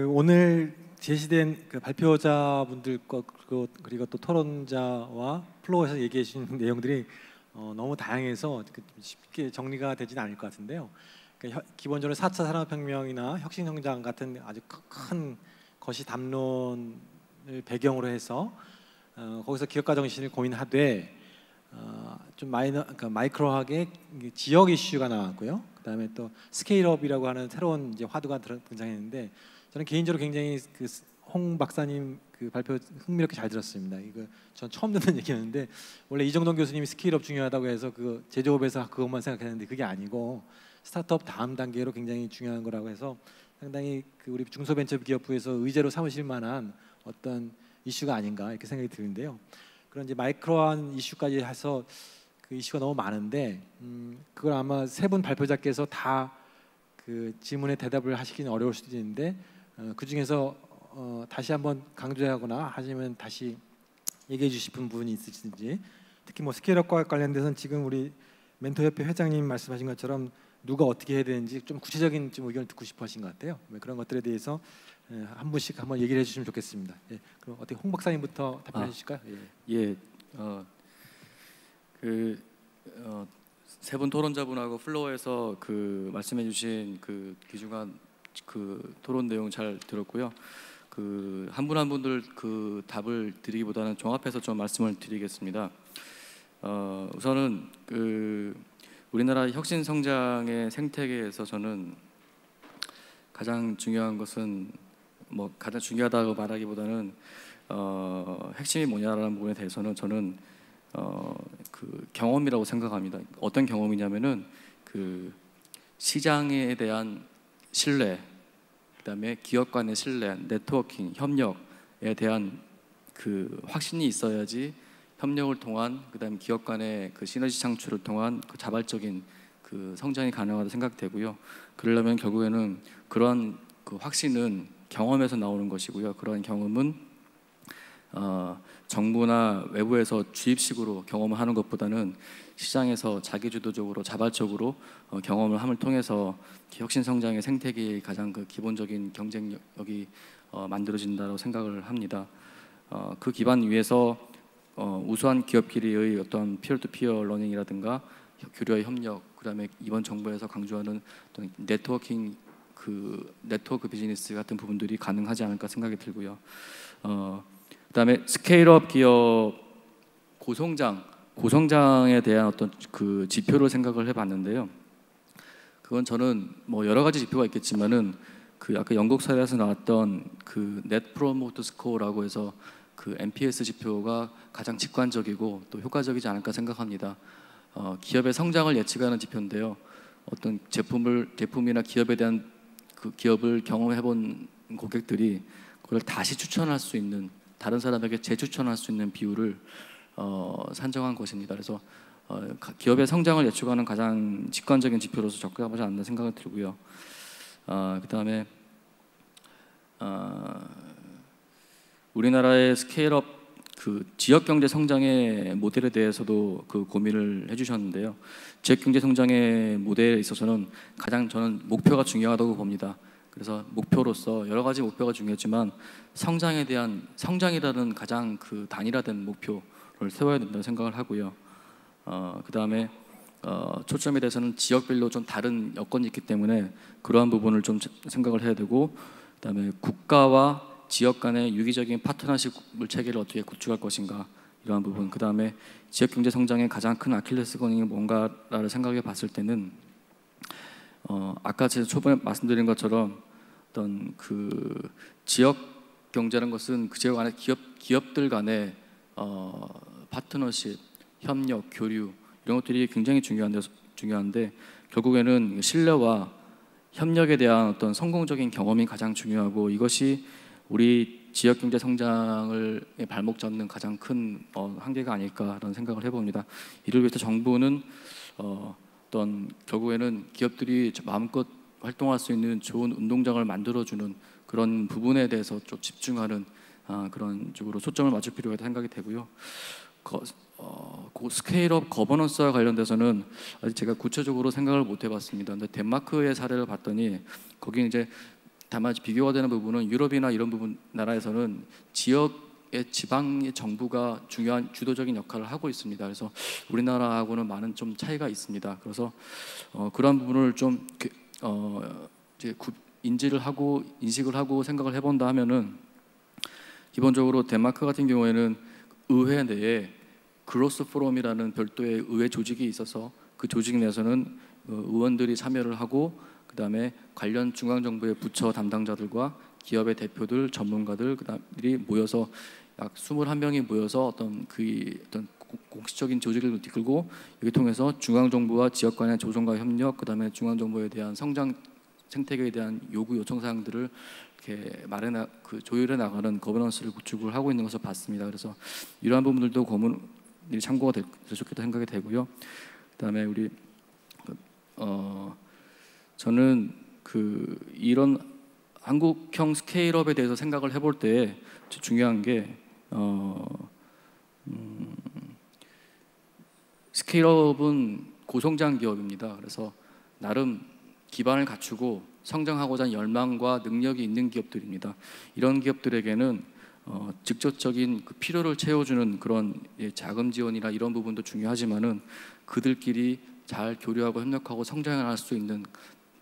B: 오늘 제시된 그 발표자분들 그리고 또 토론자와 플로어에서 얘기해 주신 내용들이 너무 다양해서 쉽게 정리가 되지는 않을 것 같은데요. 그러니까 기본적으로 4차 산업혁명이나 혁신성장 같은 아주 큰 것이 담론을 배경으로 해서 거기서 기업가 정신을 고민하되 좀 그러니까 마이크로하게 지역 이슈가 나왔고요. 그다음에 또 스케일업이라고 하는 새로운 이제 화두가 등장했는데 저는 개인적으로 굉장히 홍 박사님 그 발표 흥미롭게 잘 들었습니다. 이거 전 처음 듣는 얘기였는데 원래 이정동 교수님이 스케일업 중요하다고 해서 그 제조업에서 그것만 생각했는데 그게 아니고 스타트업 다음 단계로 굉장히 중요한 거라고 해서 상당히 우리 중소벤처기업부에서 의제로 삼으실 만한 어떤 이슈가 아닌가 이렇게 생각이 드는데요. 그런 이제 마이크로한 이슈까지 해서 그 이슈가 너무 많은데 그걸 아마 세 분 발표자께서 다 그 질문에 대답을 하시기는 어려울 수도 있는데 그 중에서 다시 한번 강조하거나 하시면 다시 얘기해 주실 부분이 있으신지 특히 뭐 스케일업과 관련돼서는 지금 우리 멘토협회 회장님 말씀하신 것처럼 누가 어떻게 해야 되는지 좀 구체적인 좀 의견을 듣고 싶어하신 것 같아요. 그런 것들에 대해서 한 분씩 한번 얘기를 해주시면 좋겠습니다. 예, 그럼 어떻게 홍 박사님부터 답변해 주실까요?
H: 예, 세 분 토론자분하고 플로어에서 그 말씀해주신 그 귀중한 그 토론 내용 잘 들었고요. 그 한 분 한 분들 그 답을 드리기보다는 종합해서 좀 말씀을 드리겠습니다. 우선은 그 우리나라 혁신 성장의 생태계에서 저는 가장 중요한 것은 뭐 가장 중요하다고 말하기보다는 핵심이 뭐냐라는 부분에 대해서는 저는 그 경험이라고 생각합니다. 어떤 경험이냐면은 그 시장에 대한 신뢰, 그다음에 기업 간의 신뢰, 네트워킹, 협력에 대한 그 확신이 있어야지 협력을 통한 그다음 기업 간의 그 시너지 창출을 통한 그 자발적인 그 성장이 가능하다고 생각되고요. 그러려면 결국에는 그러한 그 확신은 경험에서 나오는 것이고요. 그러한 경험은 정부나 외부에서 주입식으로 경험을 하는 것보다는 시장에서 자기주도적으로 자발적으로 경험을 함을 통해서 혁신 성장의 생태계의 가장 그 기본적인 경쟁력이 만들어진다고 생각을 합니다. 그 기반 위에서 우수한 기업끼리의 어떤 피어-투-피어 러닝이라든가 교류와 협력, 그다음에 이번 정부에서 강조하는 어떤 네트워킹 그 네트워크 비즈니스 같은 부분들이 가능하지 않을까 생각이 들고요. 그다음에 스케일업 기업 고성장에 대한 어떤 그 지표를 생각을 해봤는데요. 그건 저는 뭐 여러 가지 지표가 있겠지만은 그 아까 영국 사례에서 나왔던 그 Net Promoter Score라고 해서 그 NPS 지표가 가장 직관적이고 또 효과적이지 않을까 생각합니다. 기업의 성장을 예측하는 지표인데요. 어떤 제품이나 기업에 대한 그 기업을 경험해본 고객들이 그걸 다시 추천할 수 있는, 다른 사람에게 재추천할 수 있는 비율을 산정한 것입니다. 그래서 기업의 성장을 예측하는 가장 직관적인 지표로서 적합하지 않나 생각이 들고요. 그다음에 우리나라의 스케일업 그 지역 경제 성장의 모델에 대해서도 그 고민을 해주셨는데요. 지역 경제 성장의 모델에 있어서는 가장 저는 목표가 중요하다고 봅니다. 그래서 목표로서 여러 가지 목표가 중요하지만 성장이라는 가장 그 단일화된 목표를 세워야 된다고 생각을 하고요. 그다음에 초점에 대해서는 지역별로 좀 다른 여건이 있기 때문에 그러한 부분을 좀 생각을 해야 되고, 그다음에 국가와 지역 간의 유기적인 파트너십 체계를 어떻게 구축할 것인가, 이러한 부분. 그다음에 지역 경제 성장의 가장 큰 아킬레스건이 뭔가를 생각해 봤을 때는 아까 제가 초반에 말씀드린 것처럼 어떤 그 지역 경제라는 것은 그 지역 안에 기업들 간의 파트너십, 협력, 교류 이런 것들이 굉장히 중요한데 결국에는 신뢰와 협력에 대한 어떤 성공적인 경험이 가장 중요하고, 이것이 우리 지역 경제 성장을 발목 잡는 가장 큰 한계가 아닐까라는 생각을 해봅니다. 이를 위해서 정부는 어떤 결국에는 기업들이 마음껏 활동할 수 있는 좋은 운동장을 만들어주는 그런 부분에 대해서 좀 집중하는 그런 쪽으로 초점을 맞출 필요가 있다고 생각이 되고요. 스케일업 거버넌스와 관련돼서는 아직 제가 구체적으로 생각을 못 해봤습니다. 근데 덴마크의 사례를 봤더니 거기 이제 다만 비교가 되는 부분은 유럽이나 이런 부분 나라에서는 지역의 지방의 정부가 중요한 주도적인 역할을 하고 있습니다. 그래서 우리나라하고는 많은 좀 차이가 있습니다. 그래서 그런 부분을 좀 이제 인식을 하고 생각을 해본다 하면은 기본적으로 덴마크 같은 경우에는 의회 내에 그로스 포럼이라는 별도의 의회 조직이 있어서 그 조직 내에서는 의원들이 참여를 하고, 그다음에 관련 중앙정부의 부처 담당자들과 기업의 대표들, 전문가들 그다음들이 모여서 약 21명이 모여서 어떤 공식적인 조직을 이끌고, 여기 통해서 중앙정부와 지역 간의 조정과 협력, 그다음에 중앙정부에 대한 성장 생태계에 대한 요구 요청 사항들을 이렇게 조율해 나가는 거버넌스를 구축을 하고 있는 것을 봤습니다. 그래서 이러한 부분들도 고문이 참고가 될 수 있겠다 생각이 되고요. 그다음에 우리 저는 이런 한국형 스케일업에 대해서 생각을 해볼 때 중요한 게 스케일업은 고성장 기업입니다. 그래서 나름 기반을 갖추고 성장하고자 하는 열망과 능력이 있는 기업들입니다. 이런 기업들에게는 직접적인 그 필요를 채워주는 그런 자금 지원이나 이런 부분도 중요하지만은 그들끼리 잘 교류하고 협력하고 성장할 수 있는,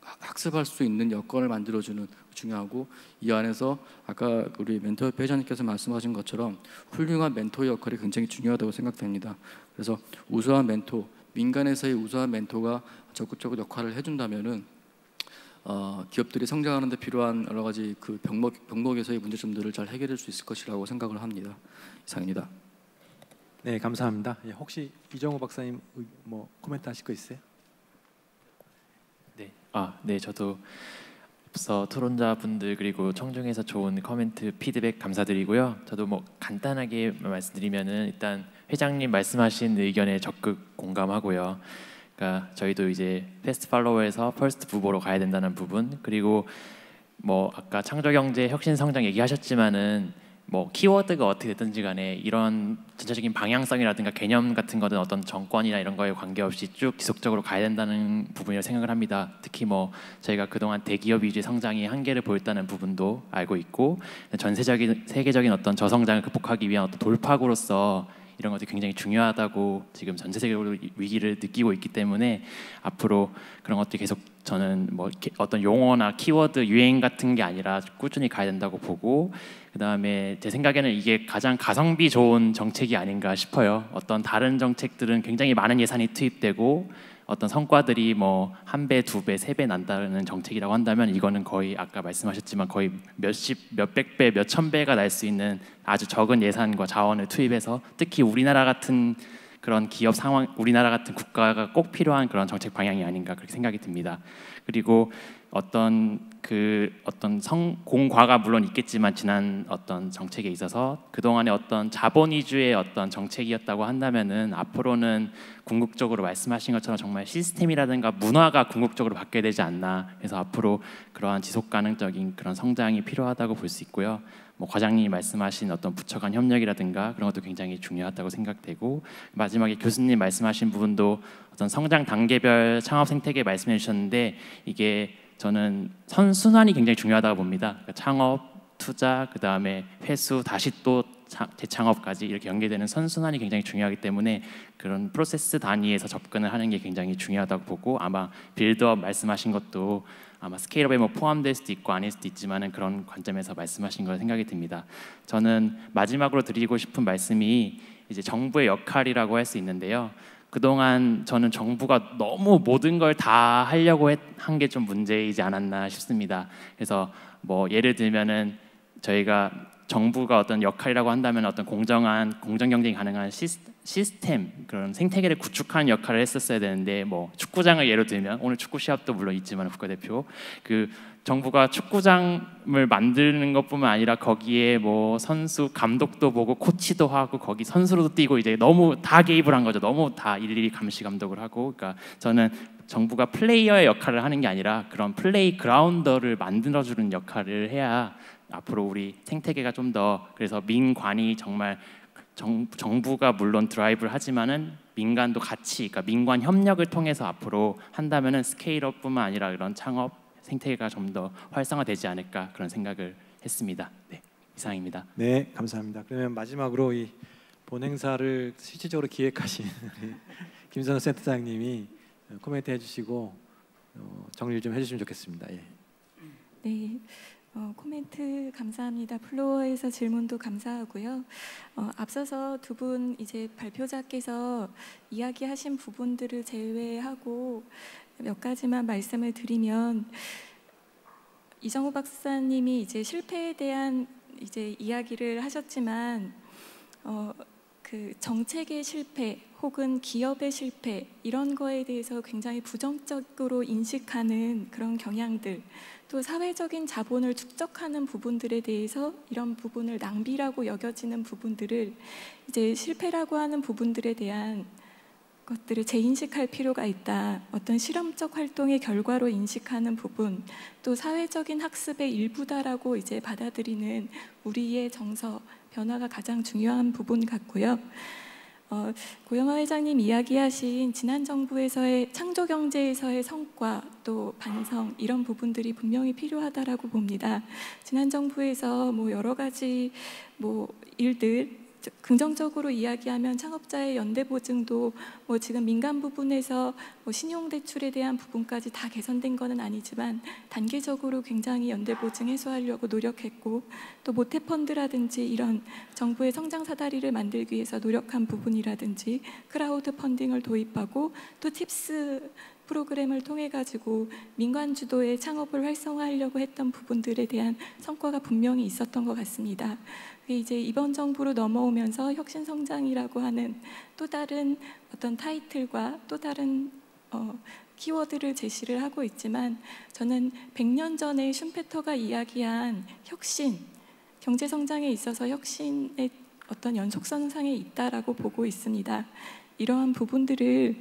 H: 학습할 수 있는 여건을 만들어주는 중요하고, 이 안에서 아까 우리 멘토협회 회장님께서 말씀하신 것처럼 훌륭한 멘토의 역할이 굉장히 중요하다고 생각됩니다. 그래서 우수한 멘토, 민간에서의 우수한 멘토가 적극적으로 역할을 해준다면은 기업들이 성장하는 데 필요한 여러 가지 그 병목에서의 문제점들을 잘 해결할 수 있을 것이라고 생각을 합니다. 이상입니다.
B: 네, 감사합니다. 혹시 이정호 박사님 뭐 코멘트 하실 거 있어요?
I: 네, 네, 저도 앞서 토론자분들 그리고 청중에서 좋은 코멘트, 피드백 감사드리고요. 저도 뭐 간단하게 말씀드리면은 일단 회장님 말씀하신 의견에 적극 공감하고요. 그러니까 저희도 이제 패스트 팔로워에서 퍼스트 부보로 가야 된다는 부분, 그리고 뭐 아까 창조경제 혁신 성장 얘기하셨지만은 뭐 키워드가 어떻게 됐든지 간에 이런 전체적인 방향성이라든가 개념 같은 거는 어떤 정권이나 이런 거에 관계없이 쭉 지속적으로 가야 된다는 부분이라고 생각을 합니다. 특히 뭐 저희가 그동안 대기업 위주의 성장이 한계를 보였다는 부분도 알고 있고, 세계적인 어떤 저성장을 극복하기 위한 어떤 돌파구로서 이런 것들이 굉장히 중요하다고 지금 전 세계적으로 위기를 느끼고 있기 때문에 앞으로 그런 것들이 계속 저는 뭐 어떤 용어나 키워드 유행 같은 게 아니라 꾸준히 가야 된다고 보고, 그다음에 제 생각에는 이게 가장 가성비 좋은 정책이 아닌가 싶어요. 어떤 다른 정책들은 굉장히 많은 예산이 투입되고 어떤 성과들이 뭐 1배, 2배, 3배 난다는 정책이라고 한다면, 이거는 거의 아까 말씀하셨지만 거의 몇백 배, 몇천 배가 날 수 있는 아주 적은 예산과 자원을 투입해서, 특히 우리나라 같은 그런 기업 상황, 우리나라 같은 국가가 꼭 필요한 그런 정책 방향이 아닌가 그렇게 생각이 듭니다. 그리고 어떤 공과가 물론 있겠지만 지난 어떤 정책에 있어서 그동안의 어떤 자본 위주의 어떤 정책이었다고 한다면은, 앞으로는 궁극적으로 말씀하신 것처럼 정말 시스템이라든가 문화가 궁극적으로 바뀌어야 되지 않나. 그래서 앞으로 그러한 지속 가능적인 그런 성장이 필요하다고 볼 수 있고요. 뭐 과장님이 말씀하신 어떤 부처 간 협력이라든가 그런 것도 굉장히 중요하다고 생각되고, 마지막에 교수님 말씀하신 부분도 어떤 성장 단계별 창업 생태계 말씀해 주셨는데, 이게 저는 선순환이 굉장히 중요하다고 봅니다. 그러니까 창업, 투자, 그 다음에 회수, 다시 또 재창업까지 이렇게 연계되는 선순환이 굉장히 중요하기 때문에 그런 프로세스 단위에서 접근을 하는 게 굉장히 중요하다고 보고, 아마 빌드업 말씀하신 것도 아마 스케일업에 뭐 포함될 수도 있고 아닐 수도 있지만은 그런 관점에서 말씀하신 걸 생각이 듭니다. 저는 마지막으로 드리고 싶은 말씀이 이제 정부의 역할이라고 할 수 있는데요. 그동안 저는 정부가 너무 모든 걸 다 하려고 한 게 좀 문제이지 않았나 싶습니다. 그래서 뭐 예를 들면은 저희가 정부가 어떤 역할이라고 한다면 어떤 공정한 공정 경쟁이 가능한 시스템, 그런 생태계를 구축하는 역할을 했었어야 되는데, 뭐 축구장을 예로 들면 오늘 축구 시합도 물론 있지만 국가대표 그 정부가 축구장을 만드는 것뿐만 아니라 거기에 뭐 선수 감독도 보고 코치도 하고 거기 선수로도 뛰고 이제 너무 다 개입을 한 거죠. 너무 다 일일이 감시 감독을 하고. 그러니까 저는 정부가 플레이어의 역할을 하는 게 아니라 그런 플레이 그라운더를 만들어주는 역할을 해야 앞으로 우리 생태계가 좀 더, 그래서 민관이 정말 정부가 물론 드라이브를 하지만은 민간도 같이, 그러니까 민관 협력을 통해서 앞으로 한다면은 스케일업뿐만 아니라 이런 창업 생태계가 좀 더 활성화되지 않을까 그런 생각을 했습니다. 네, 이상입니다.
B: 네, 감사합니다. 그러면 마지막으로 이 본행사를 실질적으로 기획하신 김선호 센터장님이 코멘트 해주시고 정리를 좀 해주시면 좋겠습니다. 예.
J: 네. 코멘트 감사합니다. 플로어에서 질문도 감사하고요. 앞서서 두 분 이제 발표자께서 이야기하신 부분들을 제외하고 몇 가지만 말씀을 드리면, 이정우 박사님이 이제 실패에 대한 이제 이야기를 하셨지만, 그 정책의 실패 혹은 기업의 실패 이런 거에 대해서 굉장히 부정적으로 인식하는 그런 경향들, 또 사회적인 자본을 축적하는 부분들에 대해서 이런 부분을 낭비라고 여겨지는 부분들을 이제 실패라고 하는 부분들에 대한 것들을 재인식할 필요가 있다. 어떤 실험적 활동의 결과로 인식하는 부분, 또 사회적인 학습의 일부다라고 이제 받아들이는 우리의 정서, 변화가 가장 중요한 부분 같고요. 고영하 회장님 이야기하신 지난 정부에서의 창조경제에서의 성과, 또 반성, 이런 부분들이 분명히 필요하다라고 봅니다. 지난 정부에서 뭐 여러 가지 뭐 일들, 긍정적으로 이야기하면 창업자의 연대 보증도 뭐 지금 민간 부분에서 뭐 신용대출에 대한 부분까지 다 개선된 것은 아니지만 단계적으로 굉장히 연대 보증 해소하려고 노력했고, 또 모태펀드라든지 이런 정부의 성장 사다리를 만들기 위해서 노력한 부분이라든지 크라우드 펀딩을 도입하고, 또 팁스 프로그램을 통해 가지고 민관 주도의 창업을 활성화하려고 했던 부분들에 대한 성과가 분명히 있었던 것 같습니다. 이제 이번 정부로 넘어오면서 혁신성장이라고 하는 또 다른 어떤 타이틀과 또 다른 키워드를 제시를 하고 있지만, 저는 100년 전에 슌페터가 이야기한 혁신, 경제성장에 있어서 혁신의 어떤 연속선상에 있다라고 보고 있습니다. 이러한 부분들을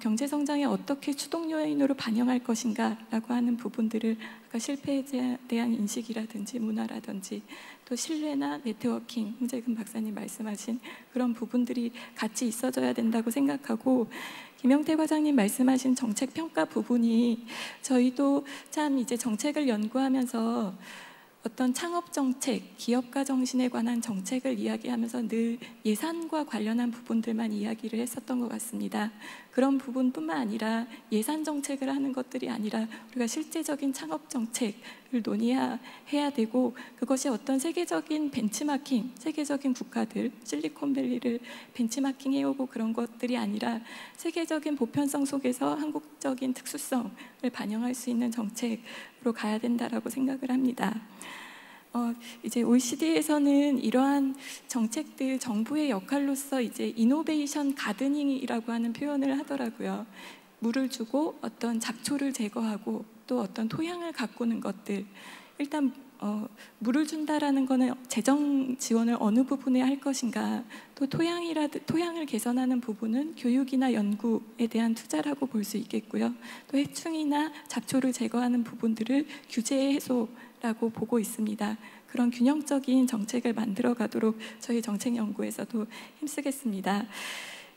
J: 경제성장에 어떻게 추동 요인으로 반영할 것인가라고 하는 부분들을 아까 실패에 대한 인식이라든지 문화라든지 또 신뢰나 네트워킹, 홍재근 박사님 말씀하신 그런 부분들이 같이 있어져야 된다고 생각하고, 김영태 과장님 말씀하신 정책 평가 부분이 저희도 참 이제 정책을 연구하면서 어떤 창업 정책, 기업가 정신에 관한 정책을 이야기하면서 늘 예산과 관련한 부분들만 이야기를 했었던 것 같습니다. 그런 부분뿐만 아니라 예산 정책을 하는 것들이 아니라 우리가 실제적인 창업 정책을 논의해야 되고, 그것이 어떤 세계적인 벤치마킹, 세계적인 국가들, 실리콘밸리를 벤치마킹 해오고 그런 것들이 아니라 세계적인 보편성 속에서 한국적인 특수성을 반영할 수 있는 정책으로 가야 된다라고 생각을 합니다. 이제 OECD에서는 이러한 정책들, 정부의 역할로서 이제 이노베이션 가드닝이라고 하는 표현을 하더라고요. 물을 주고 어떤 잡초를 제거하고 또 어떤 토양을 가꾸는 것들. 일단 물을 준다라는 거는 재정 지원을 어느 부분에 할 것인가, 또 토양을 개선하는 부분은 교육이나 연구에 대한 투자라고 볼 수 있겠고요. 또 해충이나 잡초를 제거하는 부분들을 규제 해소라고 보고 있습니다. 그런 균형적인 정책을 만들어 가도록 저희 정책연구에서도 힘쓰겠습니다.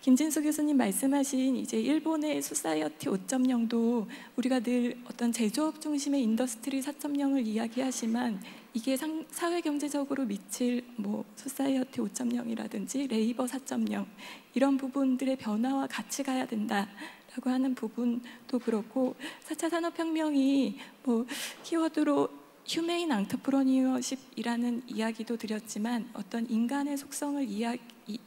J: 김진수 교수님 말씀하신 이제 일본의 소사이어티 5.0도 우리가 늘 어떤 제조업 중심의 인더스트리 4.0을 이야기하지만 이게 사회 경제적으로 미칠 뭐 소사이어티 5.0이라든지 레이버 4.0 이런 부분들의 변화와 같이 가야 된다라고 하는 부분도 그렇고, 4차 산업혁명이 뭐 키워드로 휴메인 앙트프로니어십이라는 이야기도 드렸지만 어떤 인간의 속성을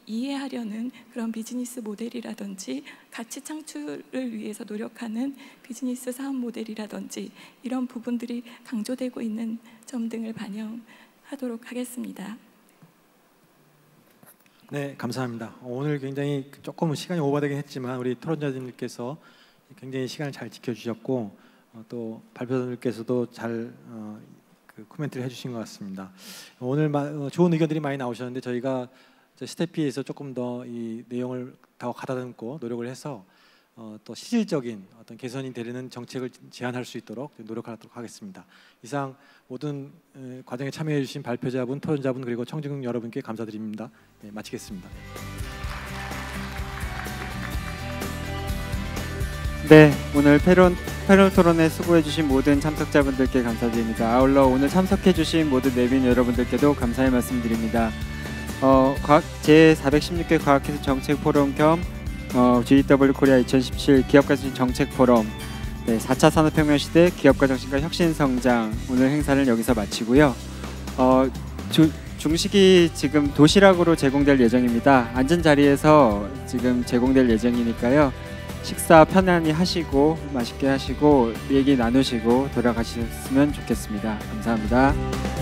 J: 이해하려는 그런 비즈니스 모델이라든지 가치 창출을 위해서 노력하는 비즈니스 사업 모델이라든지 이런 부분들이 강조되고 있는 점 등을 반영하도록 하겠습니다.
B: 네, 감사합니다. 오늘 굉장히 조금 시간이 오버되긴 했지만 우리 토론자님께서 굉장히 시간을 잘 지켜주셨고 또 발표자들께서도 잘 그 코멘트를 해주신 것 같습니다. 오늘 좋은 의견들이 많이 나오셨는데 저희가 스태피에서 조금 더 이 내용을 더 가다듬고 노력을 해서 또 실질적인 어떤 개선이 되려는 정책을 제안할 수 있도록 노력하도록 하겠습니다. 이상 모든 과정에 참여해 주신 발표자분, 토론자분 그리고 청중 여러분께 감사드립니다. 네, 마치겠습니다.
A: 네, 오늘 패널 토론에 수고해주신 모든 참석자분들께 감사드립니다. 아울러 오늘 참석해주신 모든 내빈 여러분들께도 감사의 말씀드립니다. 제416회 과학기술 정책 포럼 겸 GW 코리아 2017 기업가 정책 포럼, 네, 4차 산업혁명 시대 기업가 정신과 혁신 성장 오늘 행사를 여기서 마치고요. 중식이 지금 도시락으로 제공될 예정입니다. 앉은 자리에서 지금 제공될 예정이니까요. 식사 편안히 하시고 맛있게 하시고 얘기 나누시고 돌아가셨으면 좋겠습니다. 감사합니다.